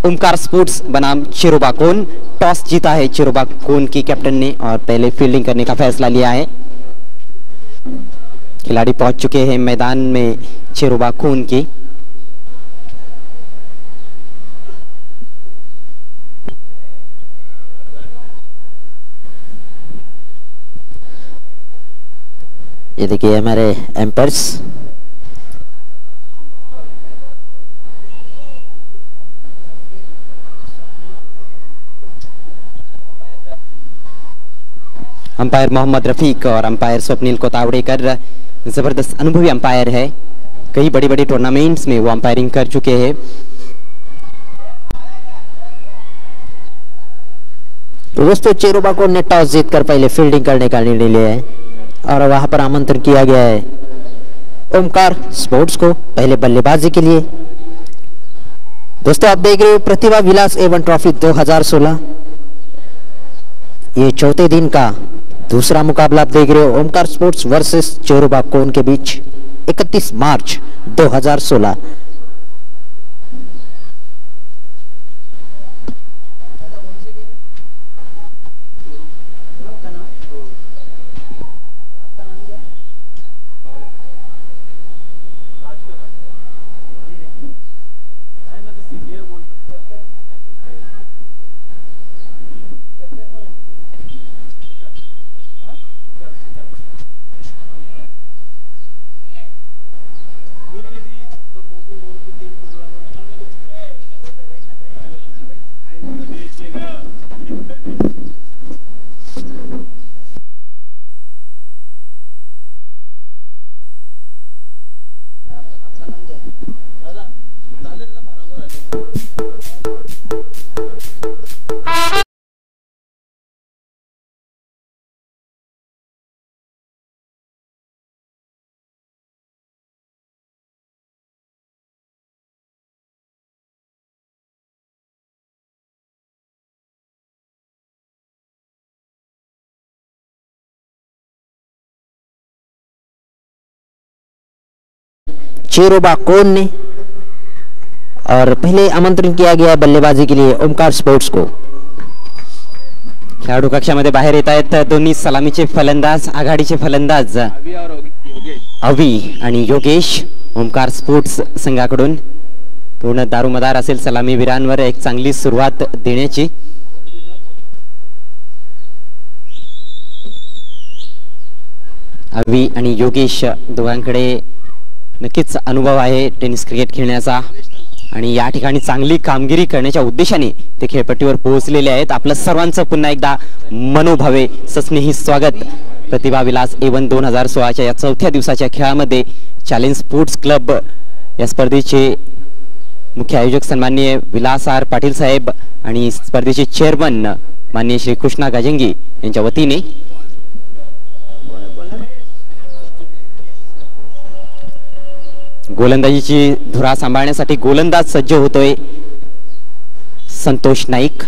Omkar sports बनाम चिरोबा कोन। Toss जीता है चिरोबा कोन की कैप्टन ने और पहले फील्डिंग करने का फैसला लिया है। खिलाड़ी पहुंच चुके हैं मैदान में चिरोबा कोन की। ये देखिए हमारे एम्पायर्स। अंपायर मोहम्मद रफीक और अंपायर स्वप्निल कोतावड़ेकर जबरदस्त अनुभवी अंपायर है। कई बड़ी बड़ी टूर्नामेंट्स में वो अंपायरिंग कर चुके हैं। तो दोस्तों चिरोबा कोन ने टॉस जीतकर पहले फील्डिंग करने का निर्णय लिया है और वहां पर आमंत्रण किया गया है ओमकार स्पोर्ट्स को पहले बल्लेबाजी के लिए। दोस्तों आप देख रहे हो प्रतिभा विलास A1 ट्रॉफी 2016। ये चौथे दिन का दूसरा मुकाबला आप देख रहे हो ओमकार स्पोर्ट्स वर्सेस चिरोबा कोन के बीच 31 मार्च 2016। चिरोबा कोन ने और पहले आमंत्रण किया गया बल्लेबाजी के लिए ओमकार स्पोर्ट्स को। खेळाडू कक्षामध्ये बाहेर येत आहेत दोन्ही सलामीचे फलंदाज, आघाडीचे फलंदाज अवी आणि योगेश। ओमकार स्पोर्ट्स संघाकडून पूर्ण दारोमदार असेल सलामीवीरांवर एक चांगली सुरुवात देण्याची। अवी आणि योगेश दोघांकडे नक्कीच अनुभव आहे टेनिस क्रिकेट खेळण्याचा आणि या ठिकाणी चांगली कामगिरी करण्याच्या उद्देशाने ते खेळपट्टीवर पोहोचलेले आहेत। आपलं सर्वांचं पुन्हा एकदा मनोभावे सस्नेही स्वागत। प्रतिभा विलास A1 2016च्या या चौथ्या दिवसाच्या खेळामध्ये चॅलेंज स्पोर्ट्स क्लब या स्पर्धेचे मुख्य आयोजक सन्माननीय विलास आर पाटील साहेब आणि स्पर्धेचे चेअरमन माननीय श्री कृष्णा गाजंगी यांच्या वतीने गोलंदाजीची धुरा सांभाळण्यासाठी गोलंदाज सज्ज होतोय संतोष नाईक।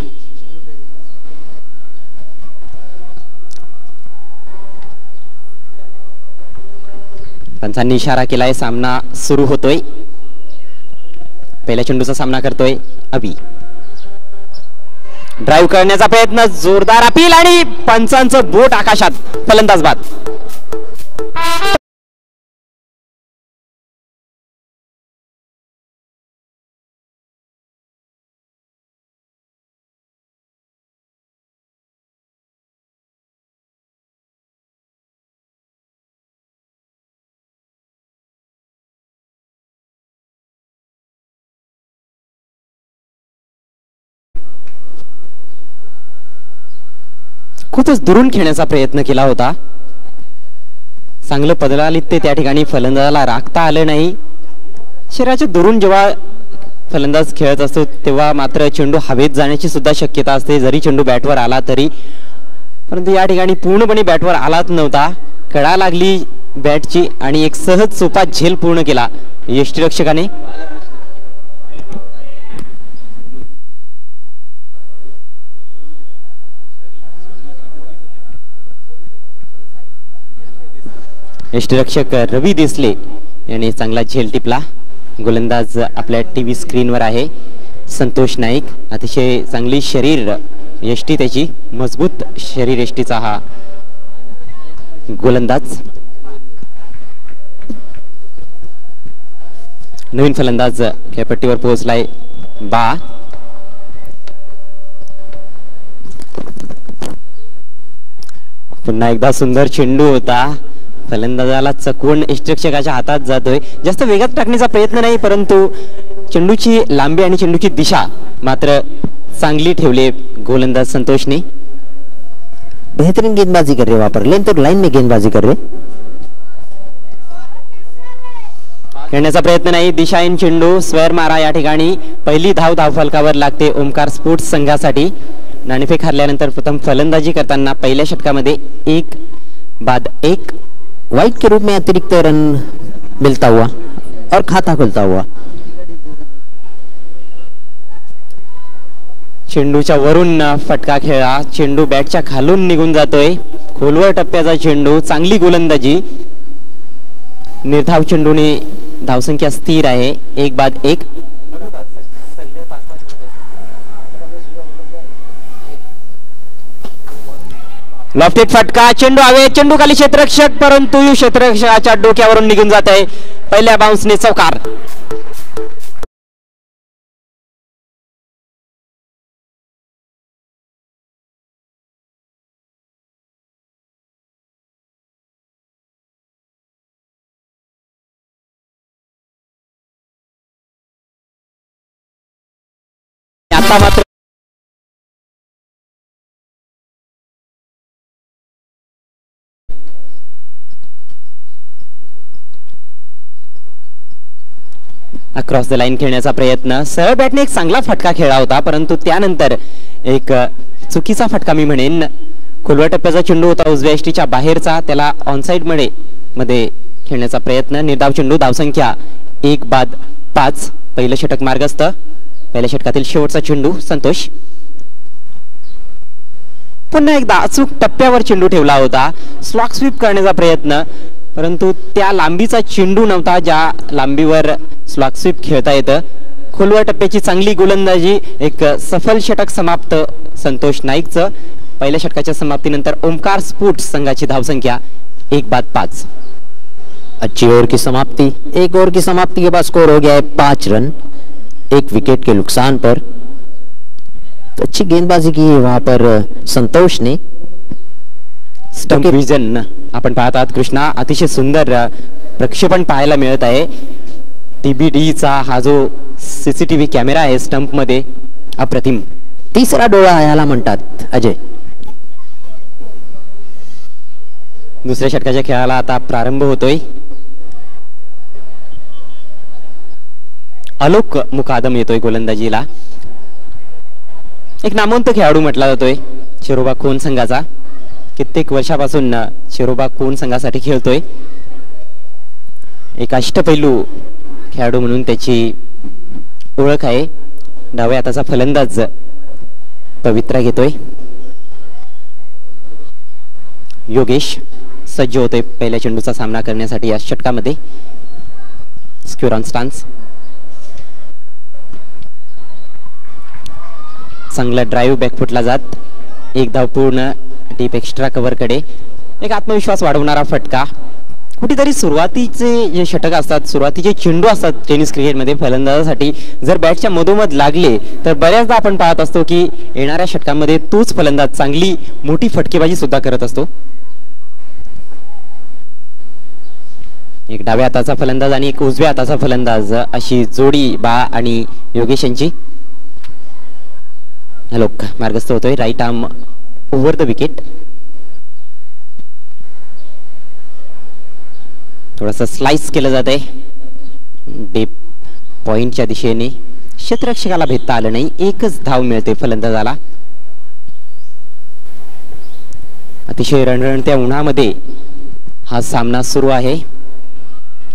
पंचांनी इशारा केलाय, सामना सुरू होतोय। पहिल्या चेंडूचा सामना करतोय अभी। ड्राइव्ह करण्याचा प्रयत्न, जोरदार अपील आणि पंचांचं बोट आकाशात, फलंदाज बाद। खूपच दुरून खेळण्याचा प्रयत्न केला होता, चांगलं पदरालीत ते त्या ठिकाणी फलंदाजाला राखता आलं नाही। शरीराच्या दुरून जेव्हा फलंदाज खेळत असतो तेव्हा मात्र चेंडू हवेत जाण्याची सुद्धा शक्यता असते, जरी चेंडू बॅटवर आला तरी। परंतु या ठिकाणी पूर्णपणे बॅटवर आलाच नव्हता, कळा लागली बॅटची आणि एक सहज सोपा झेल पूर्ण केला यष्टिरक्षकाने। यष्टिरक्षक रवी देसले याने चांगला झेल टिपला। गोलंदाज आपल्या टीव्ही स्क्रीनवर आहे, संतोष नाईक, अतिशय चांगली शरीर यष्टी त्याची, मजबूत शरीर यष्टीचा हा गोलंदाज. नवीन फलंदाज खेळपट्टीवर पोहोचलाय बा. पुन्हा एकदा सुंदर चेंडू होता, फलंदाजाला चकवून यष्टिरक्षकाच्या हातात जातोय. जास्त वेगात टाकण्याचा प्रयत्न नाही, परंतु चेंडूची लांबी आणि चेंडूची दिशा मात्र चांगली ठेवली गोलंदाज संतोषने. बेहतरीन गेंदबाजी कर रहे वहां पर, लेन तो लाइन में गेंदबाजी कर रहे. खेळण्याचा प्रयत्न नाही, दिशाहीन चेंडू, स्क्वेअर मारा. या ठिकाणी पहिली धाव धावफलकावर लागते ओमकार स्पोर्ट्स संघासाठी. नाणेफेक हरल्यानंतर प्रथम फलंदाजी करताना पहिल्या षटकामध्ये 1-1 वाइड के रूप में अतिरिक्त रन मिलता हुआ और खाता खुलता हुआ. चेंडूच्या वरून फटका खेळा, चेंडू बॅटच्या खालून निघून जातोय. खोलवर टप्प्याचा चेंडू, चांगली गोलंदाजी. निर्धाव चेंडूने धावसंख्या स्थिर आहे 1-1. लॉफ्टेड फटका, चेंडू हवे, चेंडू खाली क्षेत्ररक्षक, परंतु क्षेत्ररक्षकाच्या डोक्यावरून निघून जात आहे. पहिल्या बाउन्सने चौकार. आता मात्र अक्रॉस द लाईन खेळण्याचा प्रयत्न, सरळ बॅटने एक चांगला फटका खेळला होता, परंतु त्यानंतर एक चुकीचा फटका मी म्हणेन. खोलवर टप्प्याचा चेंडू होता उजव्या यष्टीच्या बाहेरचा, त्याला ऑनसाइड मध्ये खेळण्याचा प्रयत्न. निर्धाव चेंडू, धावसंख्या 1-5. पहिलं षटक मार्गस्थ. पहिल्या षटकातील शेवटचा चेंडू संतोष. पुन्हा एकदा अचूक टप्प्यावर चेंडू ठेवला होता, स्लॉक स्वीप करण्याचा प्रयत्न, परंतु त्या लांबीचा चेंडू नव्हता ज्या लांबीवर स्लॉक स्वीप खेळता येतं. खोलवर टप्प्याची चांगली गोलंदाजी, एक सफल षटक समाप्त संतोष नाईकचं. पहिल्या षटकाच्या समाप्तीनंतर ओमकार स्पोर्ट्स संघाची धावसंख्या 1-5. अच्छी ओवर की समाप्ति, एक ओवर की समाप्ति के बाद स्कोर हो गया है 5 रन, 1 विकेट के नुकसान पर. तो अच्छी गेंदबाजी की है वहां पर संतोष ने. स्टंप विजन आपण पाहत आहात कृष्णा, अतिशय सुंदर प्रक्षेपण पाहायला मिळत आहे. TBDचा हा जो CCTV कॅमेरा आहे स्टंप मध्ये, अप्रतिम. तिसरा डोळा याला म्हणतात अजय. दुसऱ्या षटकाच्या खेळाला आता प्रारंभ होतोय. आलोक मुकादम येतोय गोलंदाजीला. एक नामवंत खेळाडू म्हटला जातोय शिरोबा कोण संघाचा. कित्येक वर्षापासून शिरोबा कोण संघासाठी खेळतोय. एक अष्टपैलू खेळाडू म्हणून त्याची ओळख आहे. डाव्या हाताचा फलंदाज पवित्रा घेतोय. योगेश सज्ज होतोय पहिल्या चेंडूचा सामना करण्यासाठी या षटकामध्ये. Square on stance. चांगला ड्राईव्ह बॅकफुटला जात, एक धाव पूर्ण डीप एक्स्ट्रा कव्हर कडे. एक आत्मविश्वास वाढवणारा फटका. कुठेतरी सुरुवातीचे जे षटक असतात, सुरुवातीचे चेंडू असतात टेनिस क्रिकेटमध्ये फलंदाजासाठी, जर बॅटच्या मधोमध लागले तर बऱ्याचदा आपण पाहत असतो की येणाऱ्या षटकांमध्ये तोच फलंदाज चांगली मोठी फटकेबाजी सुद्धा करत असतो. एक डाव्या हाताचा फलंदाज आणि एक उजव्या हाताचा फलंदाज अशी जोडी बा आणि योगेश यांची. आलोक मार्गस्थ होतोय. Right arm over the wicket. थोडंसं स्लाइस केलं जात आहे डीप पॉइंटच्या दिशेने. क्षेत्ररक्षकाला भेदता आलं नाही, एकच धाव मिळते फलंदाजाला. अतिशय रणरणत्या उन्हामध्ये हा सामना सुरू आहे,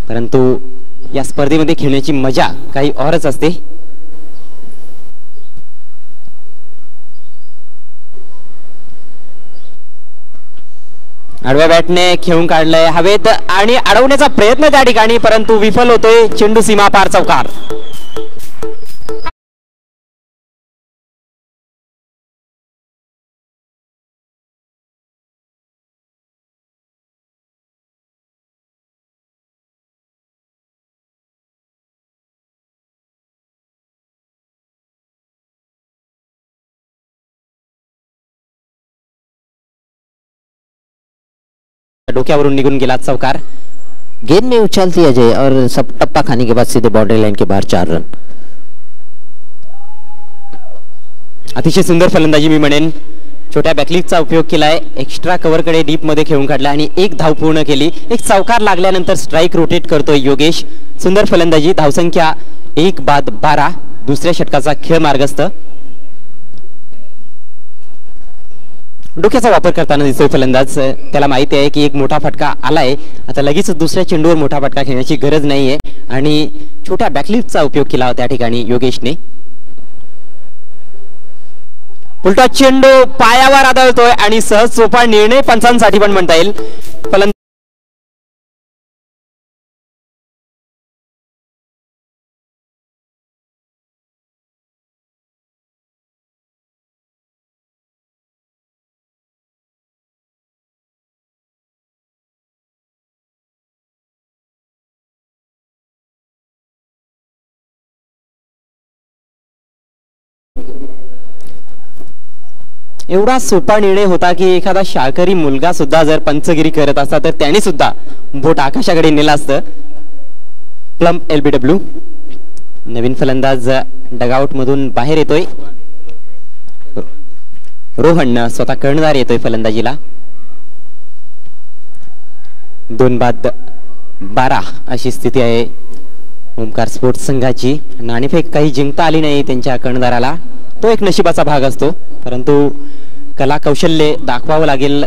परंतु या स्पर्धेमध्ये खेळण्याची मजा काही औरच असते. आडव्या बॅटने खेळून काढलंय हवेत आणि अडवण्याचा प्रयत्न त्या ठिकाणी, परंतु विफल होतोय. चेंडू सीमा पार चौकार. डोक्यावरून निघून गेला चौकार. गेंद में उछालती अजय और सब टप्पा खाने के बाद सीधे बाउंड्री लाइन के बाहर 4 रन. अतिशय सुंदर फलंदाजी मी म्हणेन. छोट्या बॅकलिकचा उपयोग केलाय, एक्स्ट्रा कव्हरकडे डीप मध्ये खेळून काढला आणि एक धाव पूर्ण केली. एक चौकार लागल्यानंतर स्ट्राईक रोटेट करतोय योगेश. सुंदर फलंदाजी. धावसंख्या 1 बाद 12. दुसऱ्या षटकाचा खेळ मार्गस्थ. डोक्याचा वापर करताना दिसतोय फलंदाज. त्याला माहिती आहे की एक मोठा फटका आलाय, आता लगेच दुसऱ्या चेंडूवर मोठा फटका खेळण्याची गरज नाहीये आणि छोट्या बॅकलिफ्टचा उपयोग केला त्या ठिकाणी योगेशने. उलटा चेंडू पायावर आदळतोय आणि सहज सोपा निर्णय पंचांसाठी पण म्हणता येईल. फलंदाज एवढा सोपा निर्णय होता की एखादा शाळकरी मुलगा सुद्धा जर पंचगिरी करत असता तर त्याने सुद्धा बोट आकाशाकडे नेला असतं. Plum LBW. नवीन फलंदाज डगआउट मधून बाहेर येतोय. रोहन स्वतः कर्णधार येतोय फलंदाजीला. 2 बाद 12 अशी स्थिती आहे ओमकार स्पोर्ट्स संघाची. नाणेफेक काही जिंकता आली नाही त्यांच्या कर्णधाराला. तो एक नशिबाचा भाग असतो, परंतु कला कौशल्य दाखवावं लागेल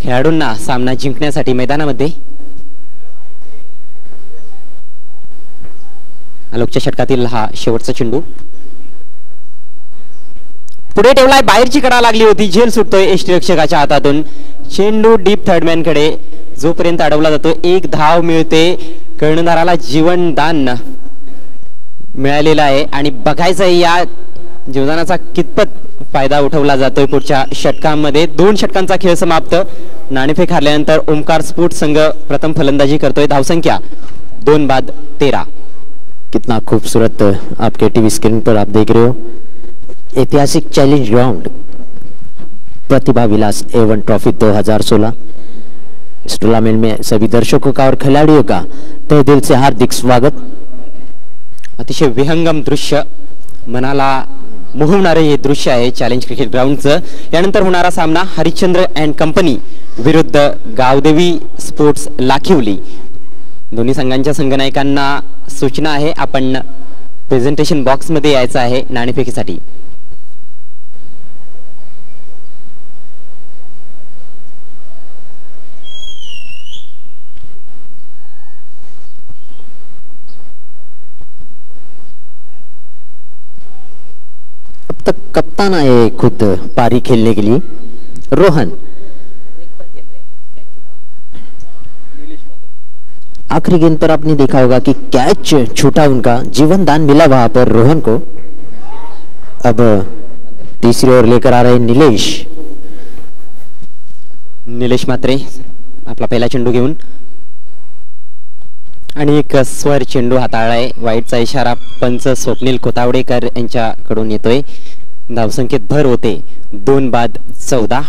खेळाडूंना सामना जिंकण्यासाठी मैदानामध्ये. आलोकच्या षटकातील हा शेवटचा चेंडू पुढे ठेवलाय. बाहेरची कडा लागली होती. झेल सुटतोय यष्टीरक्षकाच्या हातातून. चेंडू डीप थर्डमॅन कडे जोपर्यंत अडवला जातो 1 धाव मिळते. कर्णधाराला जीवनदान मिळालेलं आहे आणि बघायचं या जीवदानाचा कितपत फायदा उठवला जातोय पुढच्या षटकांमध्ये. 2 षटकांचा खेळ समाप्त. नाणेफेक हारल्यानंतर ओमकार स्पोर्ट्स संघ प्रथम फलंदाजी करतोय. धावसंख्या 2 बाद 13. कितना खूबसूरत आपके टीवी स्क्रीन पर आप देख रहे हो. ऐतिहासिक चैलेंज ग्राउंड प्रतिभा विलास A1 ट्रॉफी 2016. इस टूर्नामेंट में सभी दर्शकों का और खिलाड़ियों का तहे दिल से हार्दिक स्वागत. अतिशय विहंगम दृश्य, मनाला मोहवणारे हे दृश्य आहे चॅलेंज क्रिकेट ग्राउंडचं. यानंतर होणारा सामना हरिश्चंद्र अँड कंपनी विरुद्ध गावदेवी स्पोर्ट्स लाखिवली. दोन्ही संघांच्या संघनायकांना सूचना आहे, आपण प्रेझेंटेशन बॉक्स मध्ये यायचं आहे नाणेफेकीसाठी. अब तक कप्तान आए खुद पारी खेलने के लिए. रोहन आखिरी गेंद पर आपने देखा होगा कि कैच छूटा, उनका जीवन दान मिला वहां पर रोहन को. अब तीसरी ओर लेकर आ रहे निलेश मात्रे आपला पहिला चेंडू घेऊन आणि एक स्वर चेंडू हाताळलाय. वाईटचा इशारा पंच स्वप्नील कोतावडेकर यांच्याकडून येतोय. धावसंख्येत भर होते. 2 बाद 14.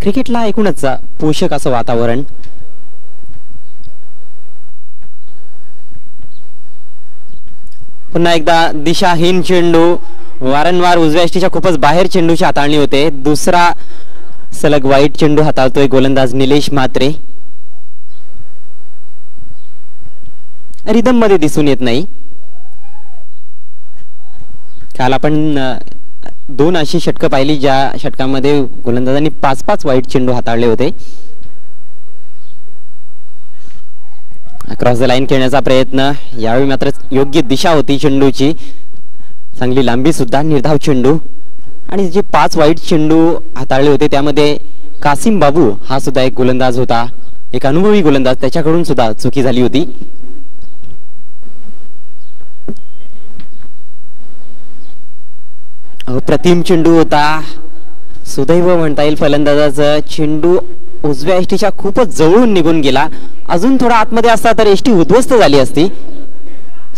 क्रिकेटला एकूणच पोषक असं वातावरण. पुन्हा एकदा दिशाहीन चेंडू. वारंवार उजव्या यष्टीच्या खूपच बाहेर चेंडूची हाताळणी होते. दुसरा सलग वाईट चेंडू हाताळतोय गोलंदाज निलेश म्हात्रे. रिदम मध्ये दिसून येत नाही. काल आपण 2 अशी षटकं पाहिली ज्या षटकांमध्ये गोलंदाजांनी 5-5 वाईट चेंडू हाताळले होते. क्रॉस द लाईन खेळण्याचा प्रयत्न. यावेळी मात्र योग्य दिशा होती चेंडूची, चांगली लांबी सुद्धा. निर्धाव चेंडू आणि जे 5 वाईट चेंडू हाताळले होते त्यामध्ये कासिम बाबू हा सुद्धा एक गोलंदाज होता, एक अनुभवी गोलंदाज. त्याच्याकडून सुद्धा चुकी झाली होती. अप्रतिम चेंडू होता. सुदैव म्हणता येईल फलंदाजाचं. चेंडू उजव्या यष्टीच्या खूपच जवळून निघून गेला. अजून थोडा आतमध्ये असता तर यष्टी उद्ध्वस्त झाली असती.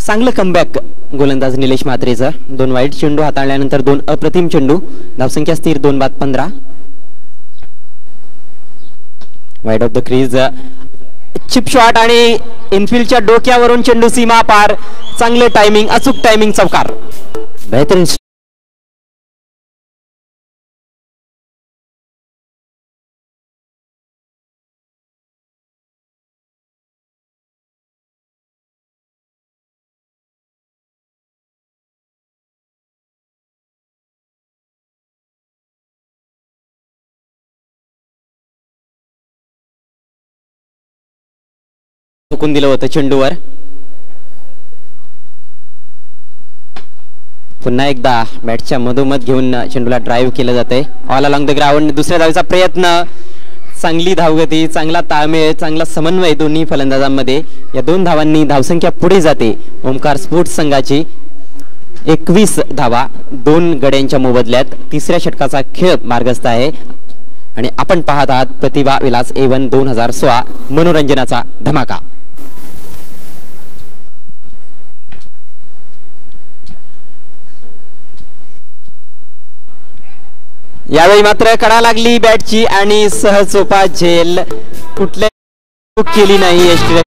चांगलं कमबॅक गोलंदाज निलेश म्हात्रेचं. 2 वाईट चेंडू हाताळल्यानंतर 2 अप्रतिम चेंडू. धावसंख्या स्थिर 2 बाद 15. Wide of the crease, chip shot आणि इनफिल्डच्या डोक्यावरून चेंडू सीमा पार. चांगले टायमिंग, अचूक टायमिंग, चौकार. बेहतरीन चुकून दिलं होतं चेंडूवर. पुन्हा एकदा बॅटच्या मधोमध घेऊन चेंडूला ड्राईव्ह केलं जाते. All along the ground. दुसऱ्या धावेचा प्रयत्न. चांगली धावगती, चांगला ताळमेळ, चांगला समन्वय दोन्ही फलंदाजांमध्ये. या 2 धावांनी धावसंख्या पुढे जाते ओमकार स्पोर्ट्स संघाची. 21 धावा 2 गड्यांच्या मोबदल्यात. तिसऱ्या षटकाचा खेळ मार्गस्थ आहे आणि आपण पाहत आहात प्रतिभा विलास A1 2016 मनोरंजनाचा धमाका. यावेळी मात्र कडा लागली बॅटची आणि सहचोपा झेल. कुठल्या केली नाही एसटी.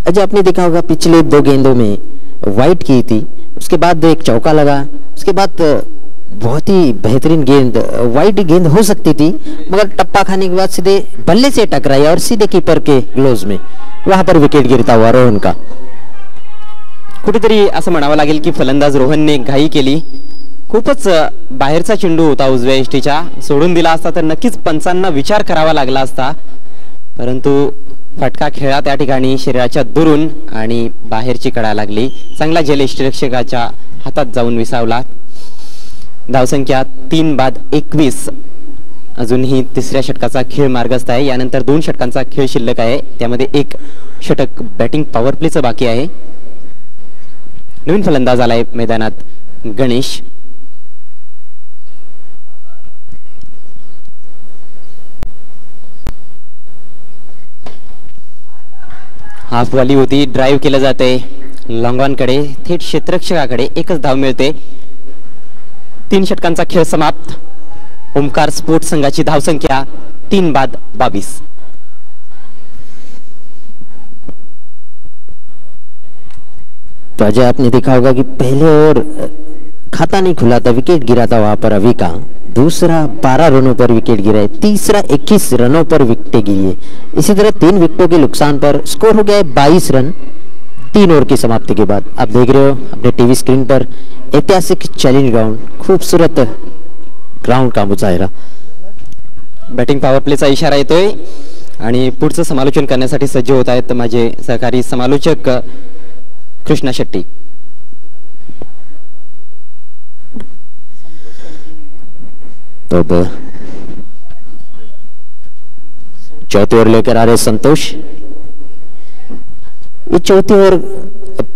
अजय, आपने देखा होगा पिछले 2 गेंदों में वाइड की थी, उसके बाद एक चौका लगा, उसके बाद बहुत ही बेहतरीन गेंद, वाइड गेंद हो सकती थी मगर टप्पा खाने के बाद सीधे बल्ले से टकराई और सीधे कीपर के ग्लोव्स में, वहां पर विकेट गिरता हुआ रोहन का. कुठेतरी असं म्हणावं लागेल की फलंदाज रोहनने घाई केली. खूपच बाहेरचा चेंडू होता उजव्या एष्टीच्या. सोडून दिला असता तर नक्कीच पंचांना विचार करावा लागला असता, परंतु फटका खेळा त्या ठिकाणी शरीराच्या दुरून आणि बाहेरची कडा लागली. चांगला झेल यष्टीरक्षकाच्या हातात जाऊन विसावला. धावसंख्या 3 बाद 21. अजूनही तिसऱ्या षटकाचा खेळ मार्गस्थ आहे. यानंतर 2 षटकांचा खेळ शिल्लक आहे, त्यामध्ये 1 षटक बॅटिंग पॉवर प्लेचं बाकी आहे. नवीन फलंदाज आलाय मैदानात गणेश. हाफवाली होती, ड्राईव्ह केलं जाते लॉंगॉनकडे, थेट क्षेत्ररक्षकाकडे. 1च धाव मिळते. 3 षटकांचा खेळ समाप्त. ओमकार स्पोर्ट्स संघाची धावसंख्या 3 बाद 22. तो अजय, आपने देखा होगा कि पहले और खाता नहीं खुला था, विकेट गिरा था वहां पर अभी का. दूसरा 12 रनों पर विकेट गिरा है, तीसरा 21 रनों पर विकेट गिरी है. इसी तरह 3 विकेटों के नुकसान पर स्कोर हो गया है 22 रन 3 ओवर की समाप्ति के बाद. आप देख रहे हो अपने टीवी स्क्रीन पर ऐतिहासिक चैलेंज ग्राउंड, खूबसूरत ग्राउंड का मुजाहिरा. बॅटिंग पॉवर प्लेचा इशारा येतोय आणि पुढचं समालोचन करण्यासाठी सज्ज होत आहेत माझे सहकारी समालोचक कृष्णा शेट्टी. तो अब चौथी ओवर लेकर आ रहे संतोष. ये चौथी ओवर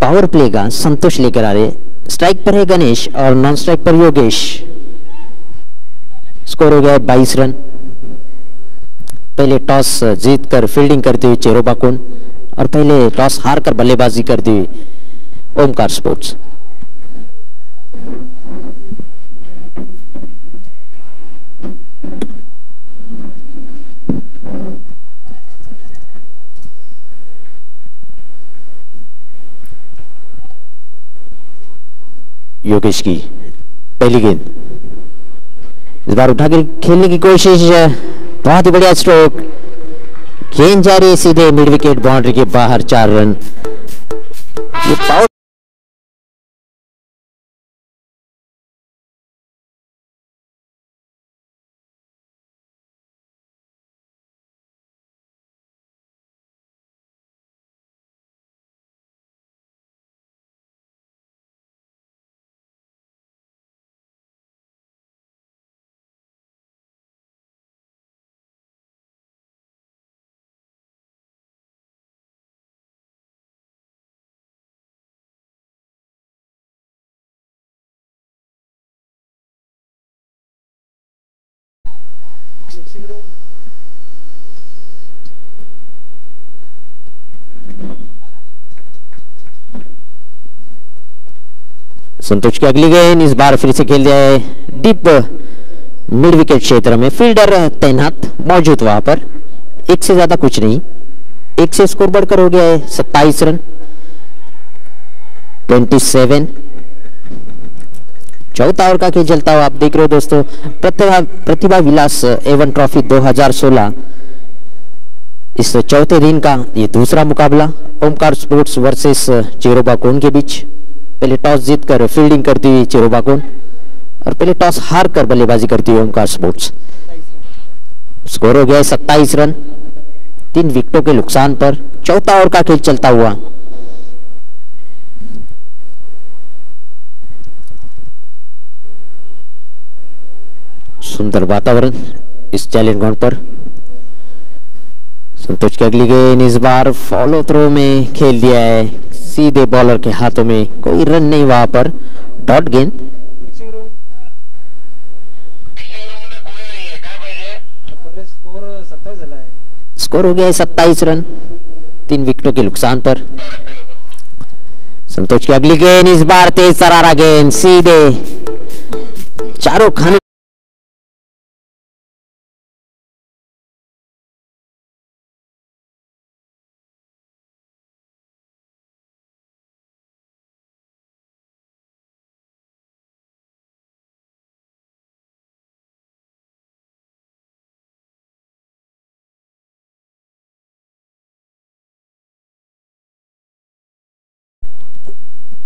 पावर प्ले का संतोष लेकर आ रहे. स्ट्राइक पर है गणेश और नॉन स्ट्राइक पर योगेश. स्कोर हो गया 22 रन. पहले टॉस जीतकर फील्डिंग करते हुए चेरोबा कोन और पहले टॉस हारकर बल्लेबाजी करते हुए ओमकार स्पोर्ट्स. योगेश की पहली गेंद, इस बार उठा कर खेलने की कोशिश, बहुत ही बढ़िया स्ट्रोक. गेंद जा रही है सीधे मिड विकेट बाउंड्री के बाहर. 4 रन. ये पावर संतोष की अगली गेंद इस बार फिर से खेल दिया है डीप मिड विकेट क्षेत्र में। फील्डर तैनात मौजूद वहां पर, एक से ज्यादा कुछ नहीं। एक से स्कोर बढ़कर हो गया है 27 रन। 27। चौथा ओवर का खेल चलता हुआ आप देख रहे हो दोस्तों। प्रतिभा विलास एवन ट्रॉफी 2016 इस चौथे दिन का ये दूसरा मुकाबला ओमकार स्पोर्ट्स वर्सेस चेरोबाकोन के बीच। पहले टॉस जीतकर फील्डिंग करती हुई चेरोबाकोन और पहले टॉस हार कर बल्लेबाजी करती हुई ओमकार स्पोर्ट्स। स्कोर हो गया 27 रन 3 विकेटों के नुकसान पर। चौथा ओवर का खेल चलता हुआ सुंदर वातावरण इस चैलेंज ग्राउंड पर। संतोष की अगली गेंद इस बार फॉलो थ्रो में खेल दिया है, सीधे बॉलर के हाथों में। कोई रन नहीं वहां पर, डॉट गेंद। स्कोर हो गया है 27 रन 3 विकेटों के नुकसान पर। संतोष की अगली गेंद इस बार तेज तरारा गेंद, सीधे चारों खाने।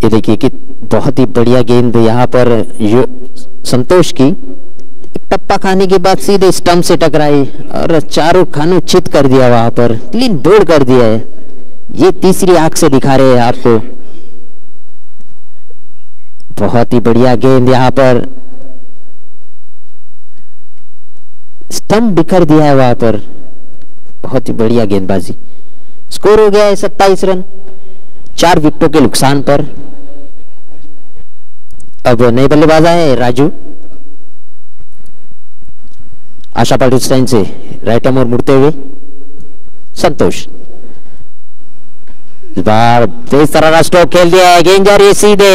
ये देखिए कि बहुत ही बढ़िया गेंद यहाँ पर संतोष की। टप्पा खाने के बाद सीधे स्टंप से टकराई और चारों खानों चित कर दिया, वहां पर क्लीन बोल्ड कर दिया है। ये तीसरी आंख से दिखा रहे हैं आपको। बहुत ही बढ़िया गेंद यहाँ पर, स्टंप बिखर दिया है वहां पर। बहुत ही बढ़िया गेंदबाजी। स्कोर हो गया है 27 रन 4 विकेटों के नुकसान पर। अब नए बल्लेबाज आए राजू। आशा पाटिल स्टैंड से राइट आर्म और मुड़ते हुए संतोष। इस बार तेज तरारा स्ट्रोक खेल दिया है, गेंद जा रही है सीधे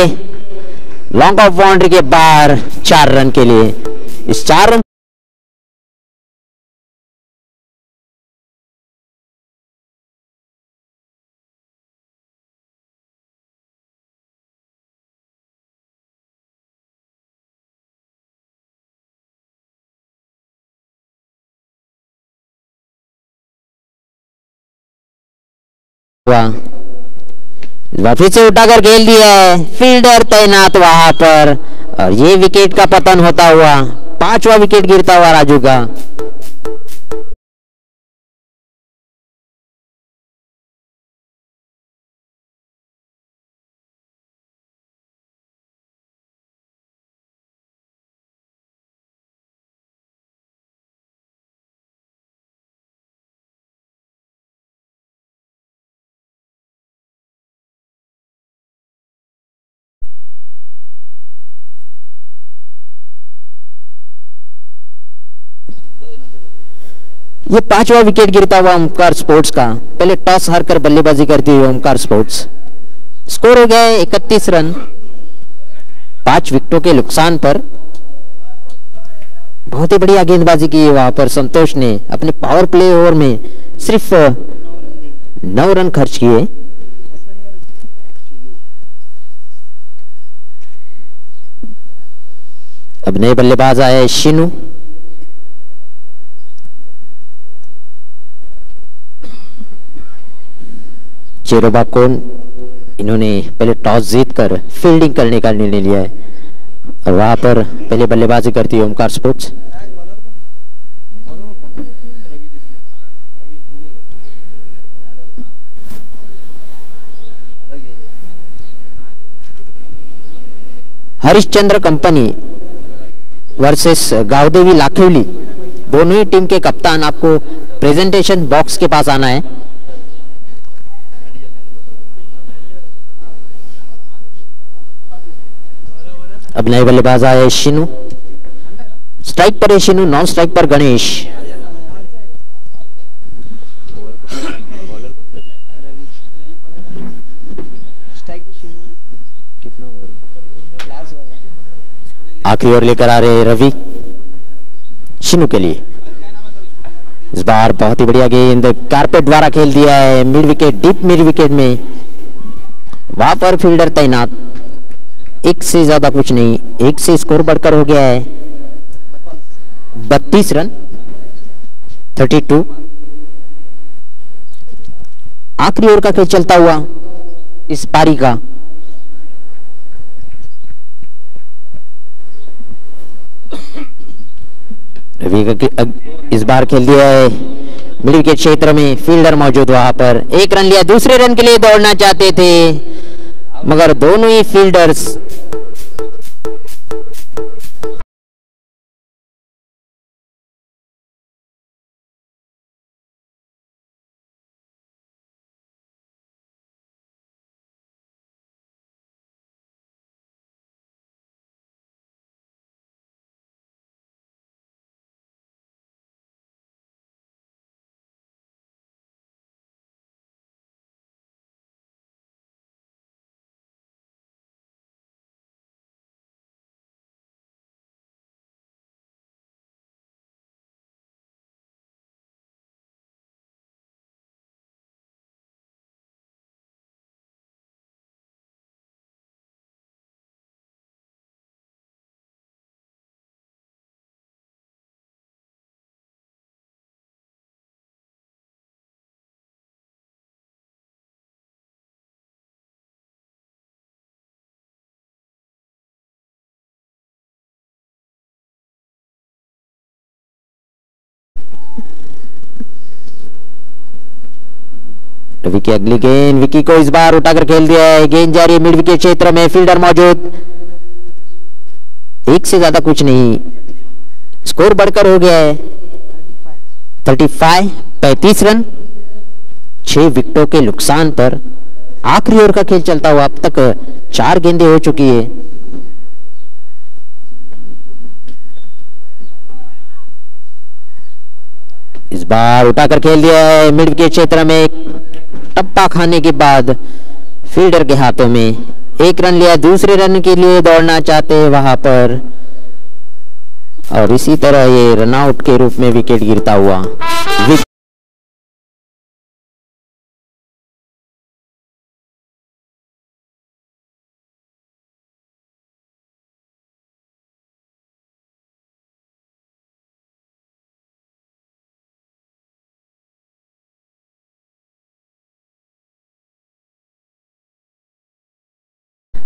लॉन्ग ऑफ बाउंड्री के बाहर 4 रन के लिए। इस 4 रन फिर से उठाकर खेल दिया है, फील्डर तैनात वहां पर और ये विकेट का पतन होता हुआ 5वां विकेट गिरता हुआ राजू का। ये 5वां विकेट गिरता हुआ ओमकार स्पोर्ट्स का। पहले टॉस हारकर बल्लेबाजी करती हुई ओमकार स्पोर्ट्स। स्कोर हो गया है 31 रन 5 विकेटों के नुकसान पर। बहुत ही बढ़िया गेंदबाजी की है वहां पर संतोष ने। अपने पावर प्ले ओवर में सिर्फ 9 रन खर्च किए। अब नए बल्लेबाज आए शिनू। चेरोबाकोन इन्होंने पहले टॉस जीतकर फील्डिंग करने का निर्णय लिया है और वहां पर पहले बल्लेबाजी करती है Omkar sports. Harishchandra company versus Gavdevi Lakhivali, दोनों ही टीम के कप्तान आपको प्रेजेंटेशन बॉक्स के पास आना है। अब नए बल्लेबाज आए शिनू। स्ट्राइक पर है शिनू, नॉन स्ट्राइक पर गणेश। आखिरी ओवर लेकर आ रहे रवि शिनू के लिए। इस बार बहुत ही बढ़िया गेंद कारपेट द्वारा खेल दिया है mid wicket, deep mid wicket में। वहां पर फील्डर तैनात, एक से ज्यादा कुछ नहीं, एक से स्कोर बढ़कर हो गया है 32 रन 32। आखिरी ओवर का खेल चलता हुआ इस पारी का। रवि का इस बार खेल दिया है मिड विकेट क्षेत्र में, फील्डर मौजूद वहां पर। एक रन लिया, दूसरे रन के लिए दौड़ना चाहते थे मगर दोनों ही फील्डर्स रवि की अगली गेंद, विकी को इस बार उठाकर खेल दिया है। गेंद जा रही है मिड विकेट क्षेत्र में, फील्डर मौजूद, एक से ज्यादा कुछ नहीं, स्कोर बढ़कर हो गया है 35 रन 6 विकेटों के नुकसान पर। आखिरी ओवर का खेल चलता हुआ अब तक 4 गेंदें हो चुकी है। इस बार उठाकर खेल दिया है मिड विकेट क्षेत्र में, टप्पा खाने के बाद फील्डर के हाथों में। एक रन लिया, दूसरे रन के लिए दौड़ना चाहते हैं वहां पर और इसी तरह ये रनआउट के रूप में विकेट गिरता हुआ।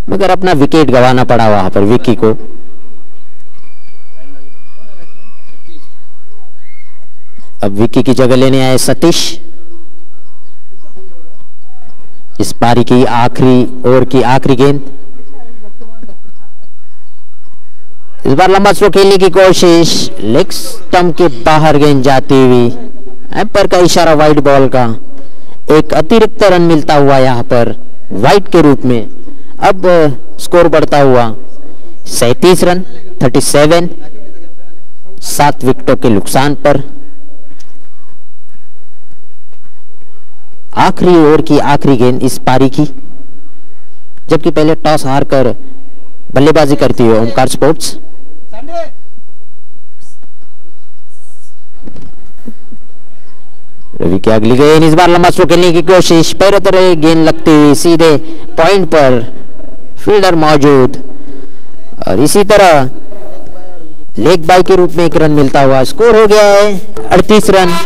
मगर अपना विकेट गंवाना पड़ा वहां पर विक्की को। अब विक्की की जगह लेने आए सतीश। इस पारी की आखिरी ओवर की आखिरी गेंद, इस बार लंबा स्लो खेलने की कोशिश, लेग स्टंप के बाहर गेंद जाती हुई, एम्पायर का इशारा वाइड बॉल का। एक अतिरिक्त रन मिलता हुआ यहां पर वाइड के रूप में। अब स्कोर बढ़ता हुआ 37 रन 37, 7 विकेटों के नुकसान पर। आखिरी ओवर की आखिरी गेंद इस पारी की, जबकि पहले टॉस हारकर बल्लेबाजी करती है ओमकार स्पोर्ट्स। रवि की अगली गेंद, इस बार लंबा स्लो खेलने की कोशिश, पैरों तरह गेंद लगती हुई सीधे पॉइंट पर, फील्डर मौजूद और इसी तरह लेग बाय के रूप में एक रन मिलता हुआ। स्कोर हो गया है 38 रन।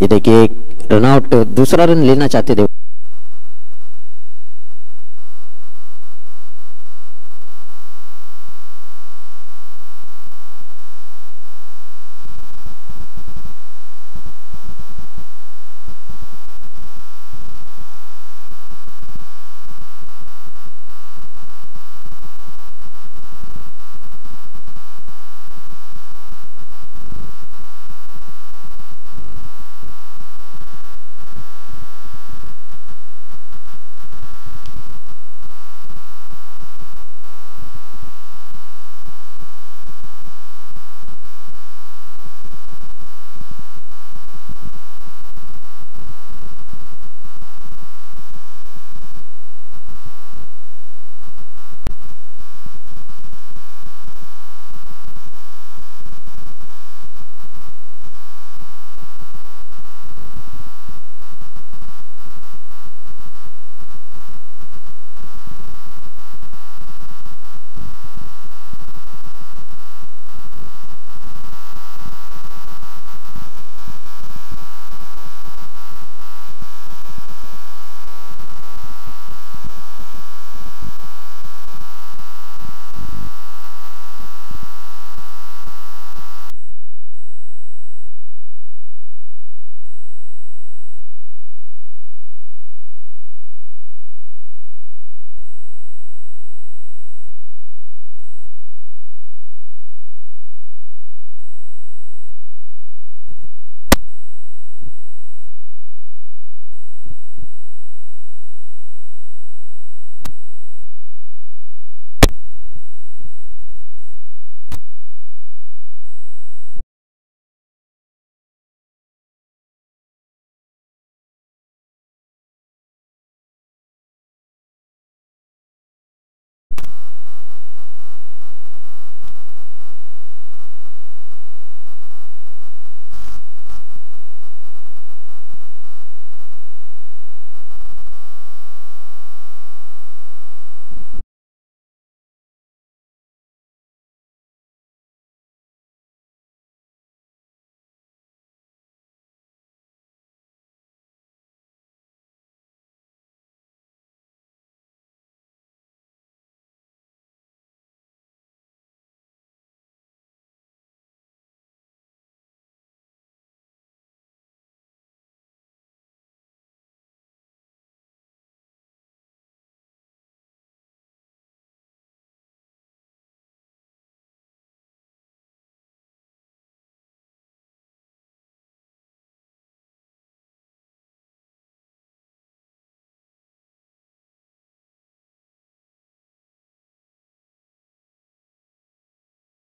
ये देखिए रनआउट, दूसरा रन लेना चाहते थे।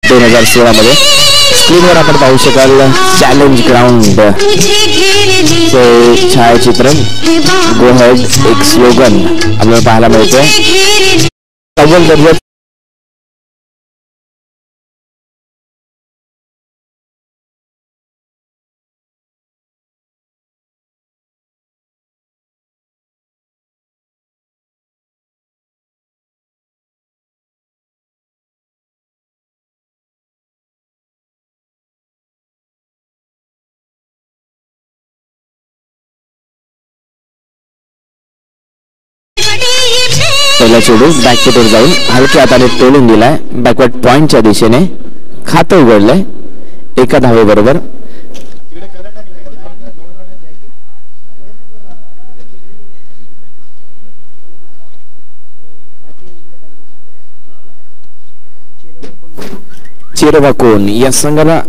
2016 मध्ये स्क्रीनवर आपण पाहू शकाल चॅलेंज ग्राउंड चे छायाचित्रण गो हेड एक स्लोगन आपल्याला पाहायला मिळतोय. अव्वल दर्जा पहिला चेंडू बॅकफुटवर जाऊन हलक्या हाताने तोडून दिलाय. बॅकवर्ड पॉइंटच्या दिशेने खातं उघडलंय 1 धावेबरोबर. चेरोबाकोन या संघाला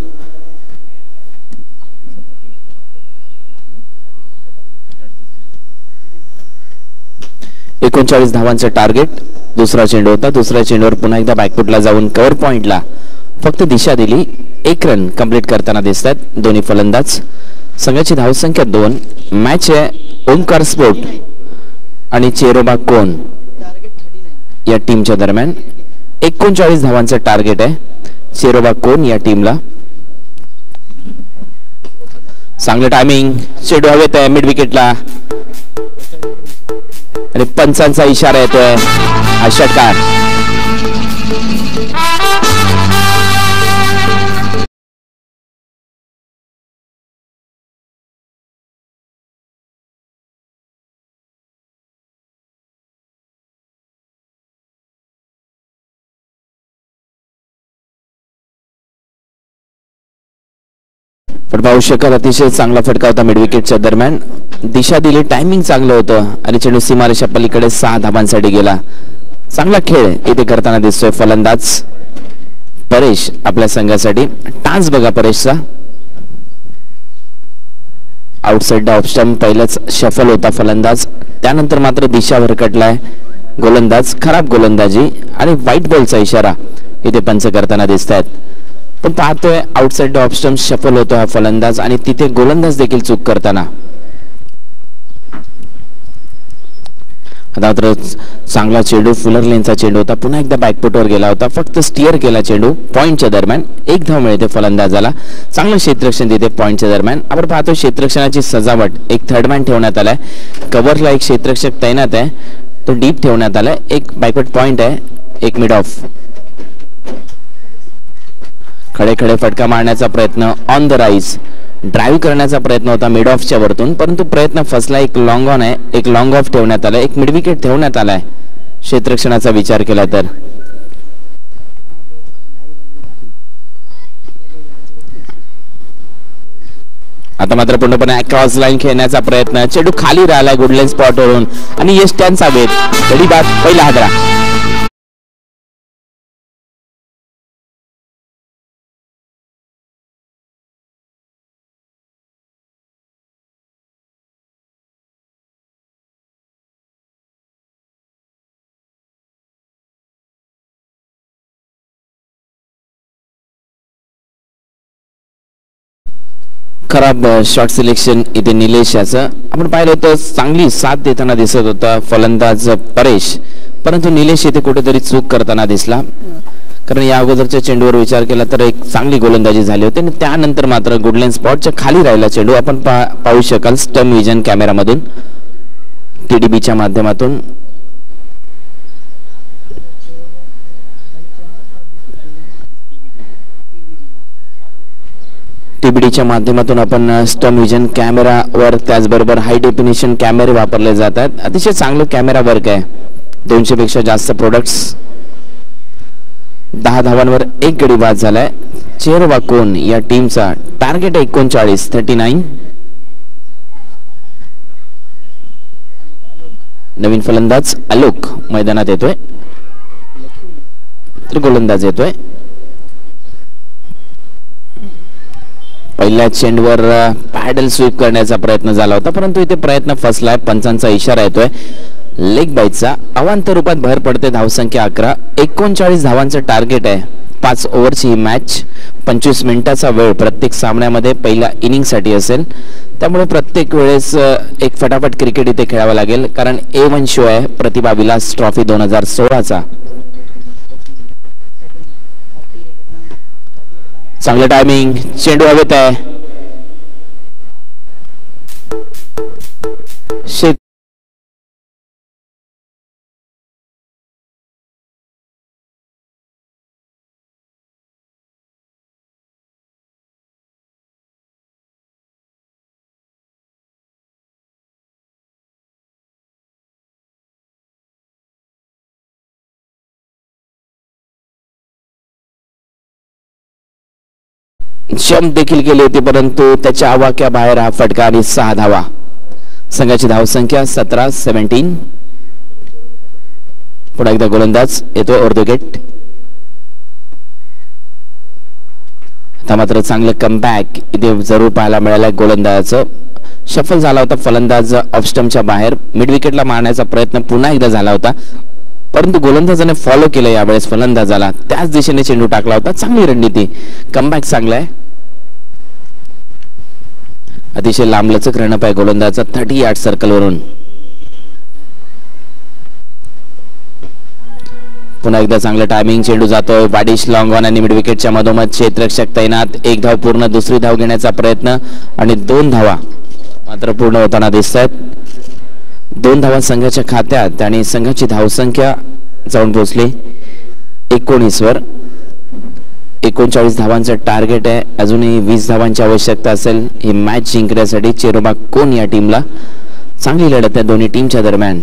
39 धावांचं टार्गेट. दुसरा चेंडू होता. दुसऱ्या चेंडूवर पुन्हा एकदा बॅकफुटला जाऊन कव्हर पॉइंटला फक्त दिशा दिली. 1 रन कंप्लीट करताना दिसतात दोन्ही फलंदाज. संघाची धावसंख्या 2. मॅच आहे ओमकार स्पोर्ट आणि चेरोबाकोन या टीमच्या दरम्यान. 39 धावांचं टार्गेट आहे चेरोबाकोन या टीमला. चांगलं टायमिंग. चेंडू हवेत आहे मिड विकेटला आणि पंचांचा इशारा येतोय. हा षटकार. पण पाहू शकाल अतिशय चांगला फटका होता मिड विकेटच्या दरम्यान. दिशा दिली. टायमिंग चांगलं होतं आणि चेंडू सीमारेषा पलीकडे 6 धाबांसाठी गेला. चांगला खेळ इथे करताना दिसतोय फलंदाज परेश आपल्या संघासाठी. टान्स बघा परेशचा. आउटसाइड द ऑफ स्टंप पहिलंच शफल होता फलंदाज. त्यानंतर मात्र दिशा भरकटलाय गोलंदाज. खराब गोलंदाजी आणि व्हाईट बॉलचा इशारा इथे पंच करताना दिसत आहेत. पण पाहतोय outside the off stump shuffle होतो हा फलंदाज आणि तिथे गोलंदाज देखील चूक करताना. आता मात्र चांगला चेंडू फुलर लेनचा चेंडू होता. पुन्हा एकदा बॅकफुटवर गेला होता. फक्त स्टिअर केला चेंडू पॉइंटच्या दरम्यान. 1 धाव मिळते फलंदाजाला. चांगलं क्षेत्ररक्षण तिथे पॉइंटच्या दरम्यान. आपण पाहतो क्षेत्ररक्षणाची सजावट. एक थर्डमॅन ठेवण्यात आलाय. कव्हरला एक क्षेत्ररक्षक तैनात आहे. तो डीप ठेवण्यात आलाय. एक बॅकवर्ड पॉइंट आहे. एक मिड ऑफ. खडे खडे फटका मारण्याचा प्रयत्न ऑन द राईज. ड्राईव्ह करण्याचा प्रयत्न होता मिड ऑफच्या वरतून परंतु प्रयत्न फसला. एक लॉंग ऑन आहे. एक लॉंग ऑफ ठेवण्यात आलाय. एक मिड विकेट ठेवण्यात आलाय क्षेत्ररक्षणाचा विचार केला तर. आता मात्र पूर्णपणे क्रॉस लाईन खेळण्याचा प्रयत्न. चेंडू खाली राहिलाय गुडलेन स्पॉट वरून आणि यश त्यांचा वेध. गडी बाद. पहिला हादरा. खराब शॉट सिलेक्शन इथे निलेश याचं. आपण पाहिलं होतं चांगली साथ देताना दिसत होता फलंदाज परेश परंतु निलेश इथे कुठेतरी चूक करताना दिसला. कारण या अगोदरच्या चेंडूवर विचार केला तर एक चांगली गोलंदाजी झाली होती आणि त्यानंतर मात्र गुडलेन स्पॉटच्या खाली राहिला चेंडू. आपण पाहू शकाल स्टम विजन कॅमेरामधून TDBच्या माध्यमातून. TBDच्या माध्यमातून आपण स्टम विजन कॅमेरावर त्याचबरोबर हाय डेफिनेशन कॅमेरे वापरले जातात. अतिशय चांगलं कॅमेरा वर्क आहे. 200 पेक्षा जास्त प्रोडक्ट्स. 10 धावांवर 1 गडी बाद झालाय चेरोबाकोन या टीमचा. टार्गेट 39. नवीन फलंदाज आलोक मैदानात येतोय तर गोलंदाज येतोय. पहिल्या चेंडूवर पॅडल स्वीप करण्याचा प्रयत्न झाला होता परंतु इथे प्रयत्न फसलाय. पंचांचा इशारा येतोय लेग बाईटचा. अवांतर रूपात भर पडते. धावसंख्या 11. 39 धावांचं टार्गेट आहे 5 ओव्हरची ही मॅच 25 मिनिटाचा वेळ प्रत्येक सामन्यामध्ये पहिल्या इनिंगसाठी असेल, त्यामुळे प्रत्येक वेळेस एक फटाफट क्रिकेट इथे खेळावं लागेल, कारण A1 शो आहे प्रतिभा विलास ट्रॉफी 2016चा. चांगलं टायमिंग, चेंडू हवेत आहे. जंप देखील केली होती, परंतु त्याच्या आवाक्या बाहेर हा फटका आणि 6 धावा. संघाची धावसंख्या 17-17. पुन्हा एकदा गोलंदाज येतोय ओव्हर द विकेट. आता मात्र चांगलं कमबॅक इथे जरूर पाहायला मिळालं. गोलंदाजाचं शफल झाला होता, फलंदाज ऑफ स्टंपच्या बाहेर मिड विकेटला मारण्याचा प्रयत्न पुन्हा एकदा झाला होता, परंतु गोलंदाजाने फॉलो केलं यावेळेस फलंदाजाला, त्याच दिशेने चेंडू टाकला होता. चांगली रणनीती, कमबॅक चांगला आहे. अतिशय लांबलचक रणप आहे गोलंदाजाचा 30 यार्ड सर्कल वरून. पुन्हा एकदा चांगलं टायमिंग, चेंडू जातोय वाडिश लॉंग ऑन आणि मिड विकेटच्या मधोमध क्षेत्ररक्षक तैनात. 1 धाव पूर्ण, दुसरी धाव घेण्याचा प्रयत्न आणि 2 धावा मात्र पूर्ण होताना दिसत आहेत. 2 धावा संघाच्या खात्यात आणि संघाची धावसंख्या जाऊन पोहोचली 19 वर. 39 धावांचं टार्गेट आहे, अजूनही 20 धावांची आवश्यकता असेल ही मॅच जिंकण्यासाठी. चेरोबा कोण या टीमला, चांगली लढत आहे दोन्ही टीमच्या दरम्यान.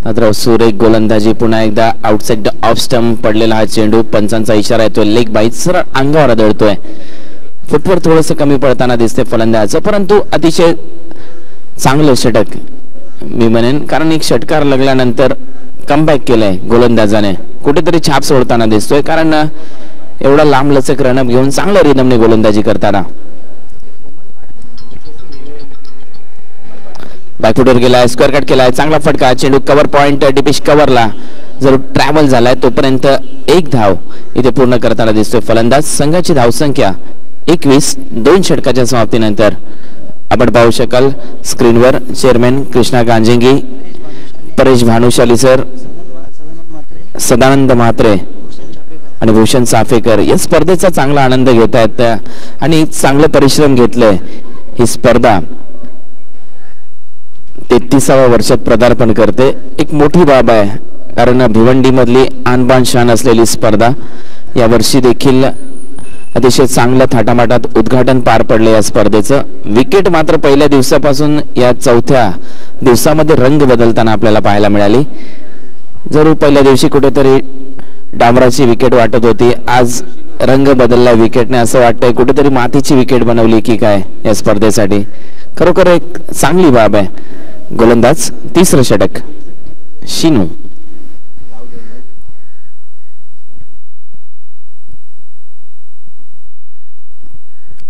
मात्र सुरेख गोलंदाजी, पुन्हा एकदा आउटसाइड ऑफ स्टंप पडलेला हा चेंडू. पंचांचा इशारा येतोय, लेग बाईट सरळ अंगावर आदळतोय. फुटवर थोडंसं कमी पडताना दिसते फलंदाजाचं, परंतु अतिशय चांगलं षटक मी म्हणेन, कारण एक षटकार लागल्यानंतर कमबॅक केलंय गोलंदाजाने, कुठेतरी छाप सोडताना दिसतोय, कारण एवढा लांब लचक रणप घेऊन चांगल्या रिदमने गोलंदाजी करताना. बॅकफुटवर गेलाय, स्क्वेअर कट केलाय, चांगला फटका. चेंडू कव्हर पॉइंट डिपिश कव्हरला जरूर ट्रॅव्हल झालाय, तोपर्यंत 1 धाव इथे पूर्ण करताना दिसतोय फलंदाज. संघाची धावसंख्या 21. 2 षटकाच्या समाप्तीनंतर. आपण पाहू शकाल स्क्रीनवर चेअरमॅन कृष्णा गांजेंगी, परेश भानुशाली सर, सदानंद म्हात्रे आणि भूषण चाफेकर या स्पर्धेचा चांगला आनंद घेत आहेत आणि चांगले परिश्रम घेतले. ही स्पर्धा 33व्या वर्षात पदार्पण करते. एक मोठी बाब आहे, कारण भिवंडी मधली आणबाण शान असलेली स्पर्धा. या वर्षी देखील अतिशय चांगल्या थाटामाटात उद्घाटन पार पडले या स्पर्धेचं. विकेट मात्र पहिल्या दिवसापासून या 4थ्या दिवसामध्ये रंग बदलताना आपल्याला पाहायला मिळाली. जरूर पहिल्या दिवशी कुठेतरी डांबराची विकेट वाटत होती, आज रंग बदलला विकेटने, असं वाटतंय कुठेतरी मातीची विकेट बनवली की काय या स्पर्धेसाठी. खरोखर एक चांगली बाब आहे. गोलंदाज 3रं षटक Shinu.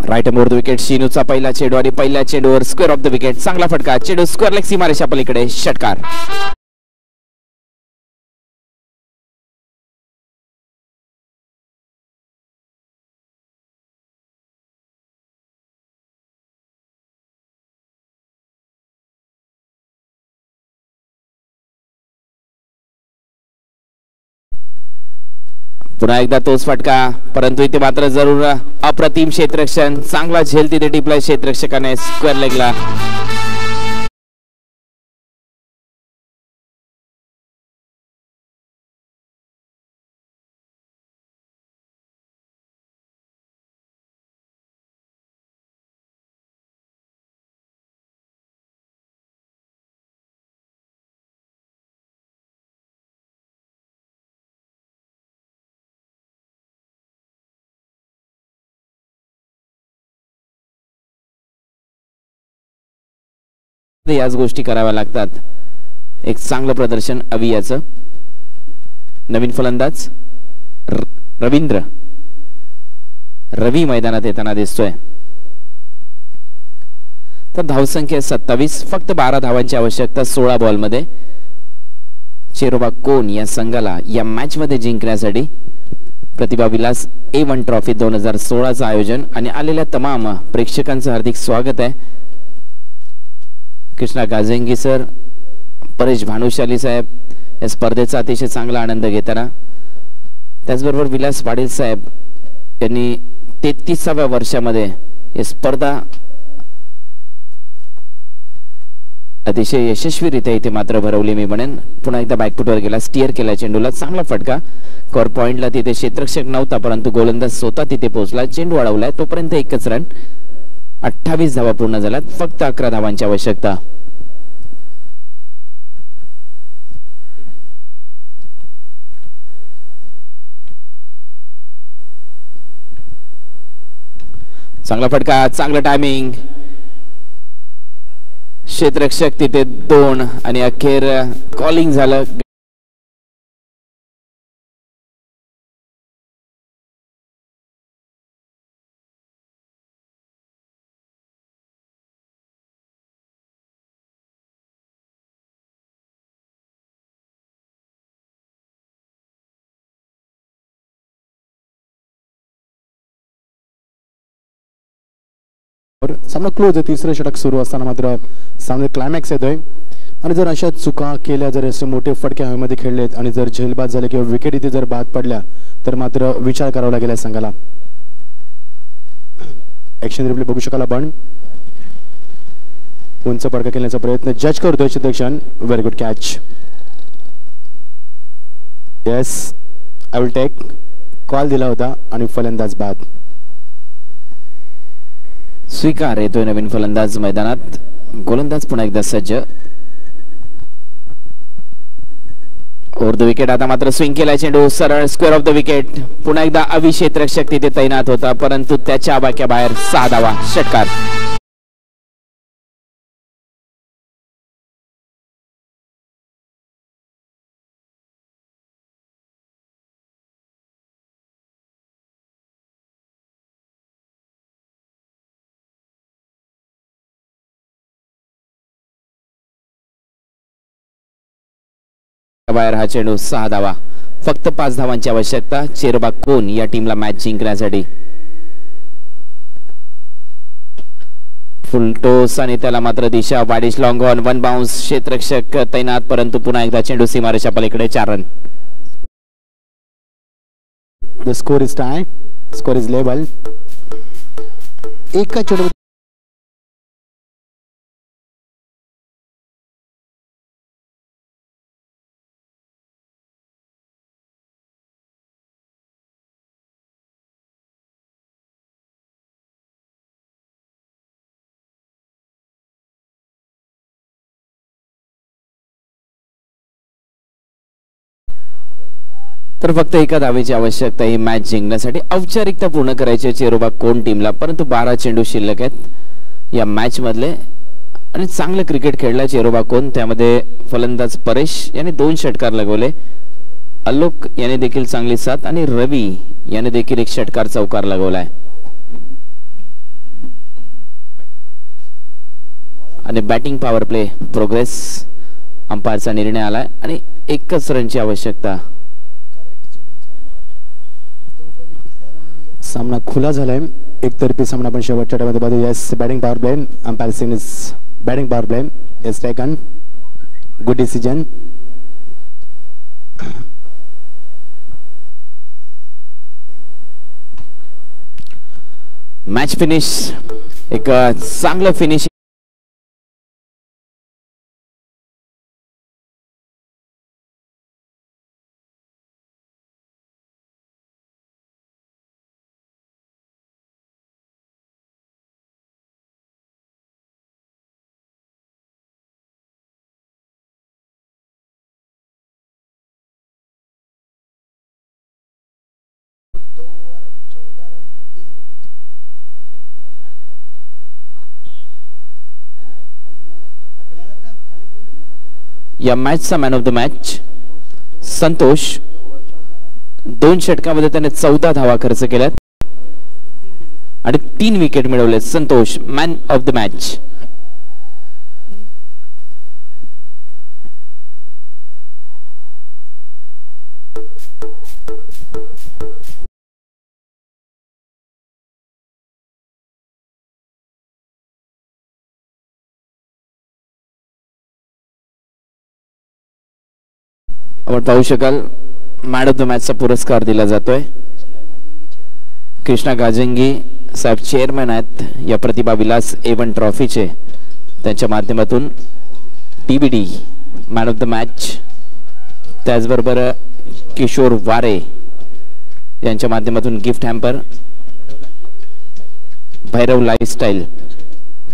Right more the wicket. शिनूचा पहिला चेंडू आणि पहिल्या चेंडूवर स्क्वेअर ऑफ द विकेट. चांगला फटका, चेंडू स्क्वेअर लेग सीमारेषा पलीकडे, षटकार. पुन्हा एकदा तोच फटका, परंतु इथे मात्र जरूर अप्रतिम क्षेत्ररक्षण, चांगला झेल तिथे टिपलाय क्षेत्ररक्षकाने स्क्वेअर लेगला. याच गोष्टी कराव्या लागतात. एक चांगलं प्रदर्शन अवियाचं. नवीन फलंदाज रवींद्र रवी मैदानात येताना दिसतोय. तर धावसंख्या 27, फक्त 12 धावांची आवश्यकता 16 बॉलमध्ये. चेरोबा कोण या संघाला या मॅच मध्ये जिंकण्यासाठी प्रतिभा विलास A1 ट्रॉफी 2016चं आयोजन आणि आलेल्या तमाम प्रेक्षकांचं हार्दिक स्वागत आहे. कृष्णा गाजेंगी सर, परेश भानुशाली साहेब या स्पर्धेचा अतिशय चांगला आनंद घेताना, त्याचबरोबर विलास पाटील साहेब यांनी 33व्या वर्षामध्ये ही स्पर्धा अतिशय यशस्वीरित्या इथे मात्र भरवली. मी म्हणेन पुन्हा एकदा बॅकफुटवर गेला, स्टिअर केला चेंडूला, चांगला फटका. कॉर पॉइंटला तिथे क्षेत्ररक्षक नव्हता, परंतु गोलंदाज स्वतः तिथे पोहोचला, चेंडू अडवलाय. तोपर्यंत एकच रन. 28 धावा पूर्ण झाल्यात, फक्त 11 धावांची आवश्यकता. चांगला फटका, चांगलं टायमिंग. क्षेत्ररक्षक तिथे 2 आणि अखेर कॉलिंग झालं. सामना क्लोज आहे. तिसरं षटक सुरू असताना मात्र सामने क्लायमॅक्स येतोय आणि जर अशा चुका केल्या, जर असे मोठे फटके हवेमध्ये खेळलेत आणि जर झेलबाद झाले किंवा विकेट इथे जर बाद पडल्या तर मात्र विचार करावा लागेल संघाला. ऍक्शन रिप्ले बघू शकाल आपण. उंच फटका खेळण्याचा प्रयत्न जज करतोय क्षेत्ररक्षण. Very good catch. Yes, I will take. Call दिला होता आणि फलंदाज बाद. स्वीकार येतोय नवीन फलंदाज मैदानात. गोलंदाज पुन्हा एकदा सज्ज. Over the wicket. आता मात्र स्विंग केलाय चेंडू सरळ स्क्वेअर ऑफ द विकेट. पुन्हा एकदा अविक्षेत्ररक्षक तिथे तैनात होता, परंतु त्याच्या आबाक्या बाहेर 6 धावा. षटकार. बाहेर हा चेंडू 6 धावा. फक्त 5 धावांची आवश्यकता चेरोबा कोण या टीमला मॅच जिंकण्यासाठी. फुल टोस आणि त्याला मात्र दिशा. वाडिश लॉंग ऑन, 1 बाउन्स. क्षेत्ररक्षक तैनात, परंतु पुन्हा एकदा चेंडू सीमारेषा पलीकडे. 4 run. The score is tie. Score is level. एका चेंडू तर फक्त एका धावेची आवश्यकता ही मॅच जिंकण्यासाठी. औपचारिकता पूर्ण करायची चेरोबा कोण टीमला, परंतु 12 चेंडू शिल्लक आहेत या मॅच मधले आणि चांगलं क्रिकेट खेळला चेरोबा कोण. त्यामध्ये फलंदाज परेश याने 2 षटकार लगवले, आलोक याने देखील चांगली साथ आणि रवी याने देखील 1 षटकार चौकार लगवलाय. आणि बॅटिंग पॉवर प्ले प्रोग्रेस अंपायरचा निर्णय आलाय आणि 1च रनची आवश्यकता. सामना खुला झालाय. एकतर्फी सामना पण शेवटच्या टाइममध्ये बघू. Yes, batting power play. Umpire Singh is batting power play is taken. Good decision. Match finish. एक चांगलं फिनिश. या मॅचचा man of the match Santosh. 2 षटकामध्ये त्याने 14 धावा खर्च केल्यात आणि 3 विकेट मिळवले. Santosh man of the match. आपण पाहू शकाल मॅन ऑफ द मॅचचा पुरस्कार दिला जातोय. कृष्णा गाजंगी साहेब चेअरमॅन आहेत या प्रतिभा विलास A1 ट्रॉफीचे. त्यांच्या माध्यमातून TBD man of the match, त्याचबरोबर किशोर वारे यांच्या माध्यमातून गिफ्ट हॅम्पर, भैरव लाईफस्टाईल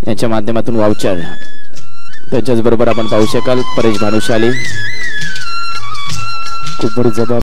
यांच्या माध्यमातून वाउचर. त्याच्याच बरोबर आपण पाहू शकाल परेश भानुशाली खूप बड़ी जबाब